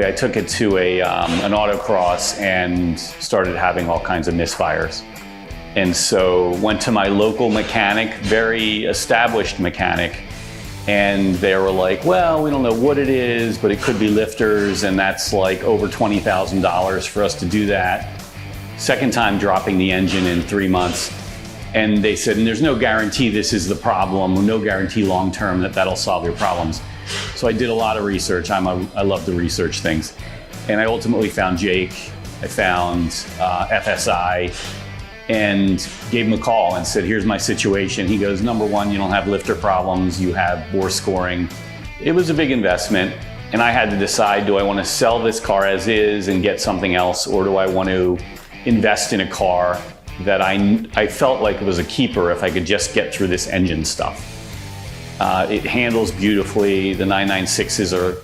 basically I took it to an autocross and started having all kinds of misfires. And so went to my local mechanic, very established mechanic, and they were like, well, we don't know what it is, but it could be lifters, and that's like over $20,000 for us to do that. Second time dropping the engine in 3 months. And they said, and there's no guarantee this is the problem, no guarantee long-term that that'll solve your problems. So I did a lot of research. I love to research things. And I ultimately found Jake, I found FSI, and gave him a call and said, here's my situation. He goes, number one, you don't have lifter problems, you have bore scoring. It was a big investment, and I had to decide, do I want to sell this car as is and get something else, or do I want to invest in a car that I felt like it was a keeper if I could just get through this engine stuff. It handles beautifully. The 996s are,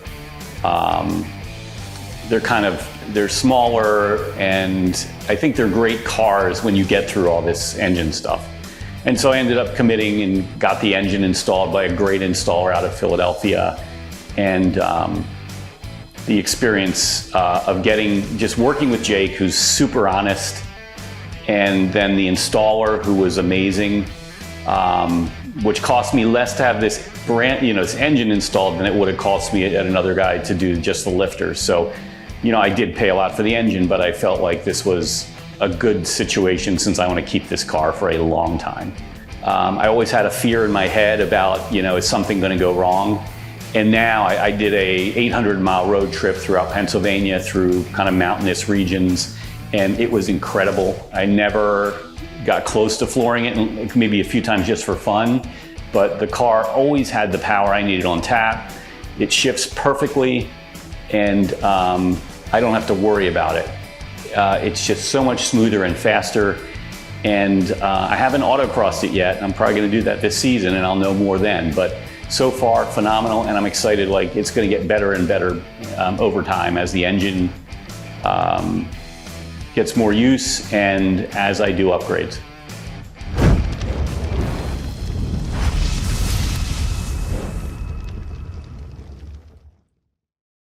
they're smaller, and I think they're great cars when you get through all this engine stuff. And so I ended up committing and got the engine installed by a great installer out of Philadelphia. And the experience of just working with Jake, who's super honest, and then the installer, who was amazing, which cost me less to have this this engine installed than it would have cost me at another guy to do just the lifters. So, I did pay a lot for the engine, but I felt like this was a good situation since I want to keep this car for a long time. I always had a fear in my head about, is something going to go wrong? And now I did a 800-mile road trip throughout Pennsylvania through kind of mountainous regions, and it was incredible. I never got close to flooring it, maybe a few times just for fun, but the car always had the power I needed on tap. It shifts perfectly, and I don't have to worry about it. It's just so much smoother and faster, and I haven't autocrossed it yet. I'm probably going to do that this season, and I'll know more then, but so far phenomenal, and I'm excited. Like, it's going to get better and better over time as the engine gets more use and as I do upgrades.